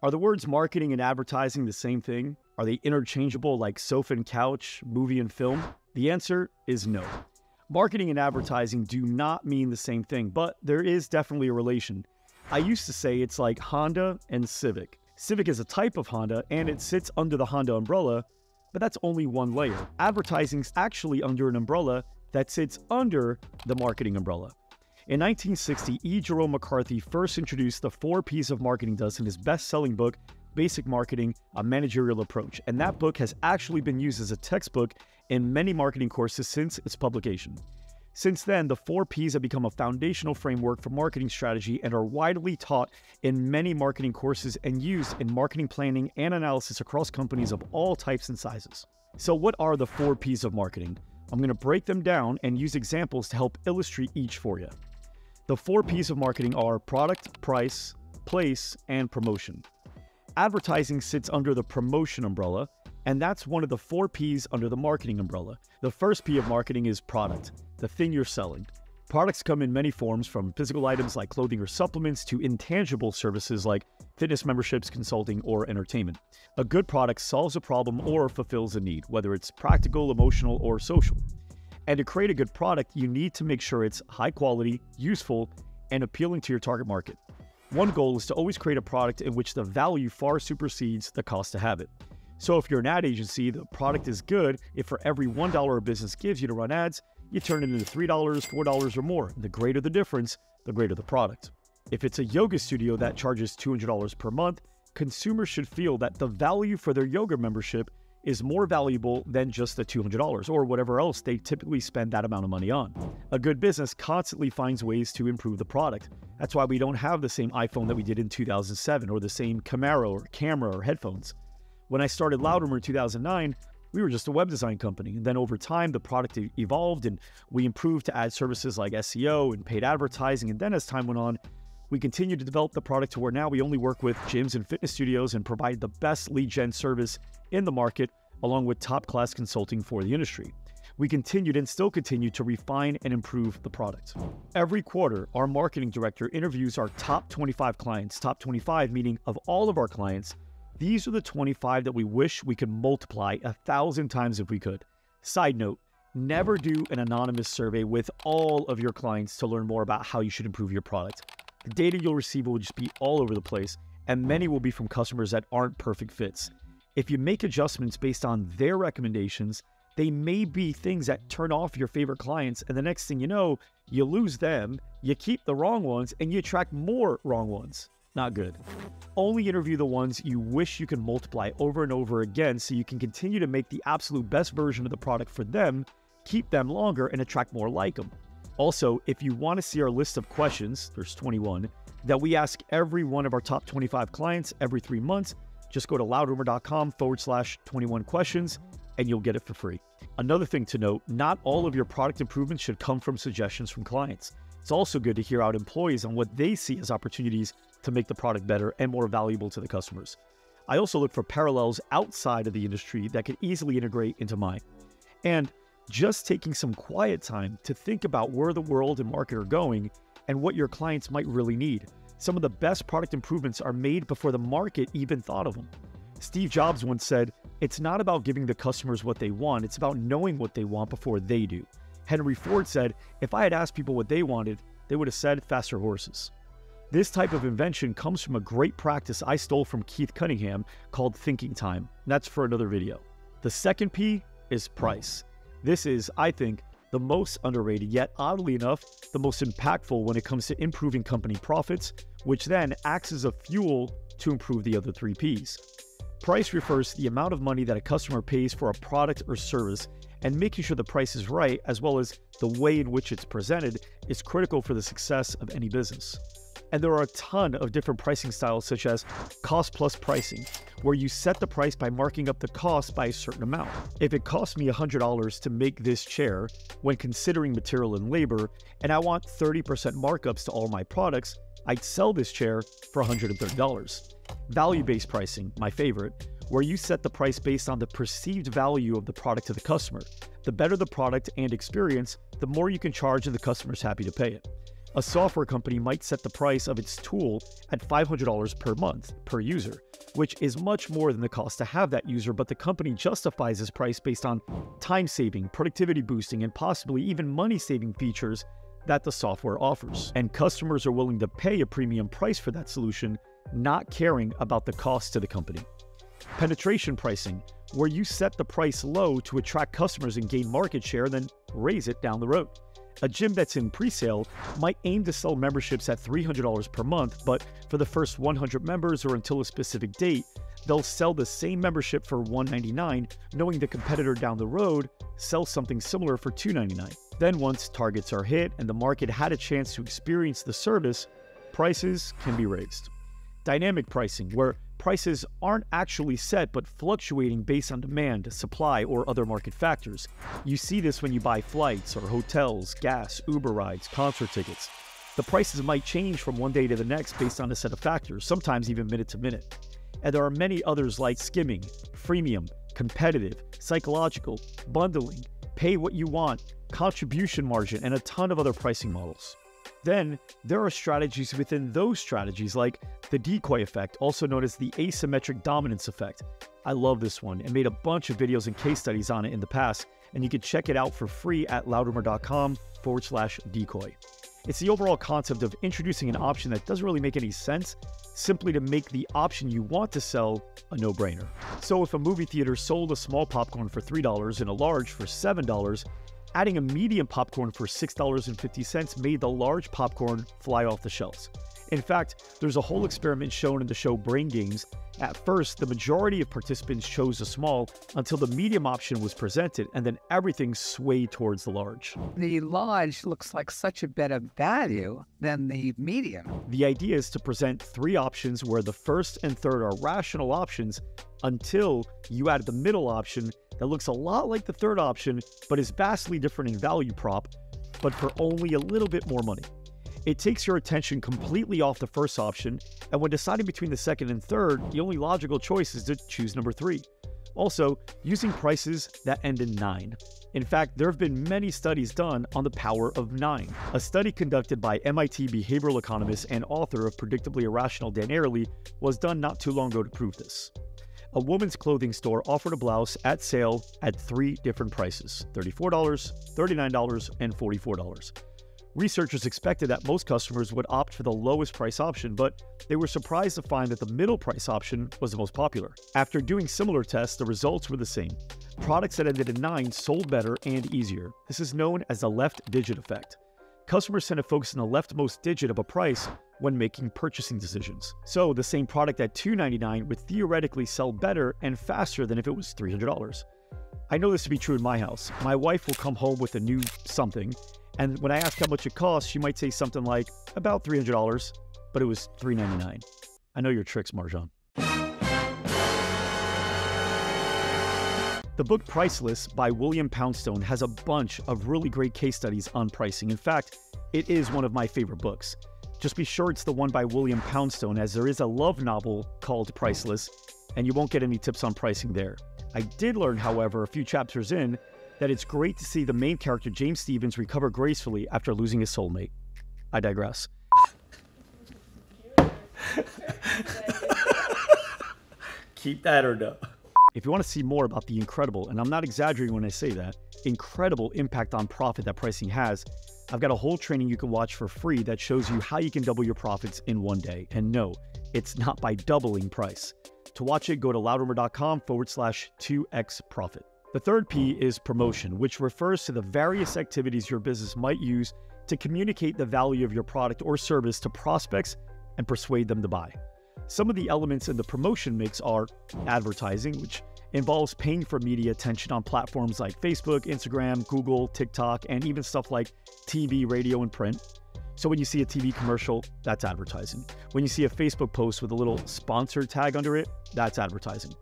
Are the words marketing and advertising the same thing? Are they interchangeable like sofa and couch, movie and film? The answer is no. Marketing and advertising do not mean the same thing, but there is definitely a relation. I used to say it's like Honda and Civic. Civic is a type of Honda and it sits under the Honda umbrella, but that's only one layer. Advertising's actually under an umbrella that sits under the marketing umbrella. In 1960, Jerome McCarthy first introduced the 4 P's of marketing in his best-selling book, Basic Marketing, A Managerial Approach. And that book has actually been used as a textbook in many marketing courses since its publication. Since then, the 4 P's have become a foundational framework for marketing strategy and are widely taught in many marketing courses and used in marketing planning and analysis across companies of all types and sizes. So what are the 4 P's of marketing? I'm going to break them down and use examples to help illustrate each for you. The 4 P's of marketing are product, price, place, and promotion. Advertising sits under the promotion umbrella, and that's one of the 4 P's under the marketing umbrella. The first P of marketing is product, the thing you're selling. Products come in many forms, from physical items like clothing or supplements to intangible services like fitness memberships, consulting, or entertainment. A good product solves a problem or fulfills a need, whether it's practical, emotional, or social. And to create a good product, you need to make sure it's high quality, useful, and appealing to your target market. One goal is to always create a product in which the value far supersedes the cost to have it. So if you're an ad agency, the product is good if for every $1 a business gives you to run ads, you turn it into $3, $4, or more. The greater the difference, the greater the product. If it's a yoga studio that charges $200 per month, consumers should feel that the value for their yoga membership is more valuable than just the $200 or whatever else they typically spend that amount of money on. A good business constantly finds ways to improve the product. That's why we don't have the same iPhone that we did in 2007 or the same Camaro or camera or headphones. When I started Loudroomer in 2009, we were just a web design company. And then over time, the product evolved and we improved to add services like SEO and paid advertising. And then as time went on, we continued to develop the product to where now we only work with gyms and fitness studios and provide the best lead gen service in the market, along with top-class consulting for the industry. We continued and still continue to refine and improve the product. Every quarter, our marketing director interviews our top 25 clients. Top 25 meaning of all of our clients, these are the 25 that we wish we could multiply 1,000 times if we could. Side note, never do an anonymous survey with all of your clients to learn more about how you should improve your product. The data you'll receive will just be all over the place, and many will be from customers that aren't perfect fits. If you make adjustments based on their recommendations, they may be things that turn off your favorite clients, and the next thing you know, you lose them, you keep the wrong ones, and you attract more wrong ones. Not good. Only interview the ones you wish you could multiply over and over again so you can continue to make the absolute best version of the product for them, keep them longer, and attract more like them. Also, if you want to see our list of questions, there's 21, that we ask every one of our top 25 clients every 3 months, just go to loudroomer.com/21 questions and you'll get it for free. Another thing to note, not all of your product improvements should come from suggestions from clients. It's also good to hear out employees on what they see as opportunities to make the product better and more valuable to the customers. I also look for parallels outside of the industry that could easily integrate into mine. And just taking some quiet time to think about where the world and market are going and what your clients might really need. Some of the best product improvements are made before the market even thought of them. Steve Jobs once said, "It's not about giving the customers what they want, it's about knowing what they want before they do." Henry Ford said, "If I had asked people what they wanted, they would have said faster horses." This type of invention comes from a great practice I stole from Keith Cunningham called thinking time. And that's for another video. The second P is price. This is, I think, the most underrated, yet oddly enough, the most impactful when it comes to improving company profits, which then acts as a fuel to improve the other 3 Ps. Price refers to the amount of money that a customer pays for a product or service, and making sure the price is right, as well as the way in which it's presented, is critical for the success of any business. And there are a ton of different pricing styles, such as cost plus pricing, where you set the price by marking up the cost by a certain amount. If it costs me $100 to make this chair when considering material and labor, and I want 30% markups to all my products, I'd sell this chair for $130. Value-based pricing, my favorite, where you set the price based on the perceived value of the product to the customer. The better the product and experience, the more you can charge and the customer's happy to pay it. A software company might set the price of its tool at $500 per month per user, which is much more than the cost to have that user, but the company justifies this price based on time-saving, productivity boosting, and possibly even money-saving features that the software offers. And customers are willing to pay a premium price for that solution, not caring about the cost to the company. Penetration pricing, where you set the price low to attract customers and gain market share, then raise it down the road. A gym that's in pre-sale might aim to sell memberships at $300 per month, but for the first 100 members or until a specific date, they'll sell the same membership for $199, knowing the competitor down the road sells something similar for $299. Then once targets are hit and the market had a chance to experience the service, prices can be raised. Dynamic pricing, where prices aren't actually set but fluctuating based on demand, supply, or other market factors. You see this when you buy flights or hotels, gas, Uber rides, concert tickets. The prices might change from one day to the next based on a set of factors, sometimes even minute to minute. And there are many others like skimming, freemium, competitive, psychological, bundling, pay what you want, contribution margin, and a ton of other pricing models. Then, there are strategies within those strategies like the decoy effect, also known as the asymmetric dominance effect. I love this one and made a bunch of videos and case studies on it in the past, and you can check it out for free at loudrumor.com/decoy. It's the overall concept of introducing an option that doesn't really make any sense, simply to make the option you want to sell a no-brainer. So if a movie theater sold a small popcorn for $3 and a large for $7, adding a medium popcorn for $6.50 made the large popcorn fly off the shelves. In fact, there's a whole experiment shown in the show Brain Games. At first, the majority of participants chose the small until the medium option was presented, and then everything swayed towards the large. The large looks like such a better value than the medium. The idea is to present three options where the first and third are rational options until you add the middle option that looks a lot like the third option, but is vastly different in value prop, but for only a little bit more money. It takes your attention completely off the first option, and when deciding between the second and third, the only logical choice is to choose number 3. Also, using prices that end in 9. In fact, there have been many studies done on the power of 9. A study conducted by MIT behavioral economist and author of Predictably Irrational Dan Ariely was done not too long ago to prove this. A woman's clothing store offered a blouse at sale at 3 different prices: $34, $39, and $44. Researchers expected that most customers would opt for the lowest price option, but they were surprised to find that the middle price option was the most popular. After doing similar tests, the results were the same. Products that ended in 9 sold better and easier. This is known as the left digit effect. Customers tend to focus on the leftmost digit of a price when making purchasing decisions. So the same product at $299 would theoretically sell better and faster than if it was $300. I know this to be true in my house. My wife will come home with a new something, and when I ask how much it costs, she might say something like, about $300, but it was $399. I know your tricks, Marjan. The book Priceless by William Poundstone has a bunch of really great case studies on pricing. In fact, it is one of my favorite books. Just be sure it's the one by William Poundstone, as there is a love novel called Priceless, and you won't get any tips on pricing there. I did learn, however, a few chapters in, that it's great to see the main character, James Stevens, recover gracefully after losing his soulmate. I digress. Keep that or no? If you want to see more about the incredible, and I'm not exaggerating when I say that, incredible impact on profit that pricing has, I've got a whole training you can watch for free that shows you how you can double your profits in one day. And no, it's not by doubling price. To watch it, go to loudrumor.com/2x profit. The third P is promotion, which refers to the various activities your business might use to communicate the value of your product or service to prospects and persuade them to buy. Some of the elements in the promotion mix are advertising, which involves paying for media attention on platforms like Facebook, Instagram, Google, TikTok, and even stuff like TV, radio, and print. So when you see a TV commercial, that's advertising. When you see a Facebook post with a little sponsored tag under it, that's advertising.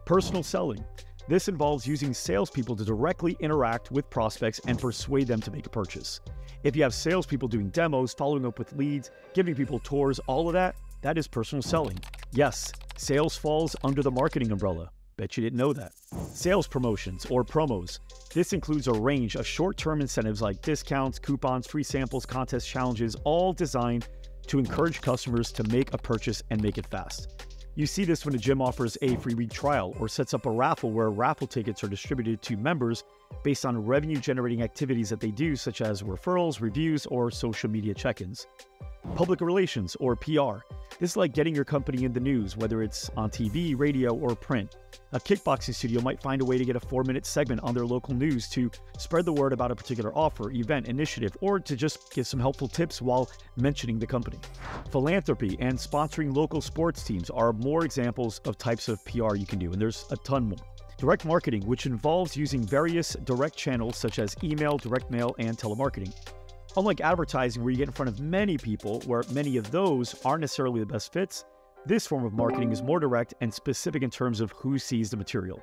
Personal selling. This involves using salespeople to directly interact with prospects and persuade them to make a purchase. If you have salespeople doing demos, following up with leads, giving people tours, all of that, that is personal selling. Yes, sales falls under the marketing umbrella. Bet you didn't know that. Sales promotions or promos. This includes a range of short-term incentives like discounts, coupons, free samples, contest challenges, all designed to encourage customers to make a purchase and make it fast. You see this when a gym offers a free week trial or sets up a raffle where raffle tickets are distributed to members based on revenue-generating activities that they do, such as referrals, reviews, or social media check-ins. Public relations or PR. This is like getting your company in the news, whether it's on TV, radio, or print. A kickboxing studio might find a way to get a 4-minute segment on their local news to spread the word about a particular offer, event, initiative, or to just give some helpful tips while mentioning the company. Philanthropy and sponsoring local sports teams are more examples of types of PR you can do, and there's a ton more. Direct marketing, which involves using various direct channels such as email, direct mail, and telemarketing. Unlike advertising, where you get in front of many people, where many of those aren't necessarily the best fits, this form of marketing is more direct and specific in terms of who sees the material.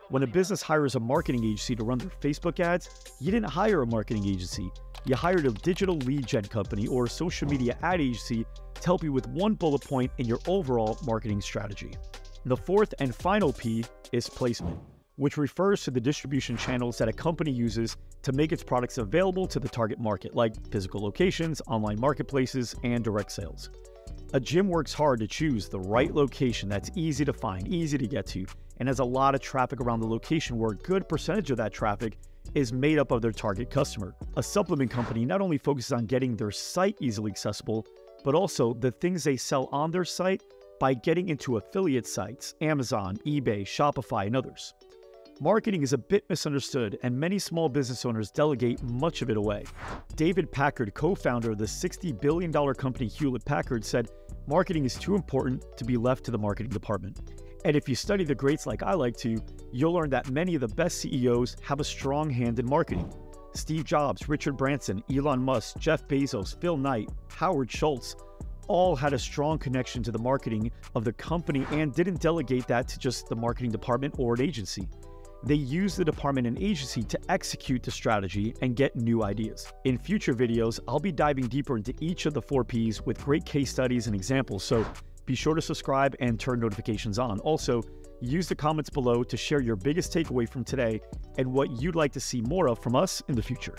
When a business hires a marketing agency to run their Facebook ads, you didn't hire a marketing agency. You hired a digital lead gen company or social media ad agency to help you with one bullet point in your overall marketing strategy. The fourth and final P is placement, which refers to the distribution channels that a company uses to make its products available to the target market, like physical locations, online marketplaces, and direct sales. A gym works hard to choose the right location that's easy to find, easy to get to, and has a lot of traffic around the location where a good percentage of that traffic is made up of their target customer. A supplement company not only focuses on getting their site easily accessible, but also the things they sell on their site by getting into affiliate sites, Amazon, eBay, Shopify, and others. Marketing is a bit misunderstood, and many small business owners delegate much of it away. David Packard, co-founder of the $60 billion company Hewlett-Packard, said, "Marketing is too important to be left to the marketing department." And if you study the greats like I like to, you'll learn that many of the best CEOs have a strong hand in marketing. Steve Jobs, Richard Branson, Elon Musk, Jeff Bezos, Phil Knight, Howard Schultz, all had a strong connection to the marketing of the company and didn't delegate that to just the marketing department or an agency. They use the department and agency to execute the strategy and get new ideas. In future videos, I'll be diving deeper into each of the 4 Ps with great case studies and examples, so be sure to subscribe and turn notifications on. Also, use the comments below to share your biggest takeaway from today and what you'd like to see more of from us in the future.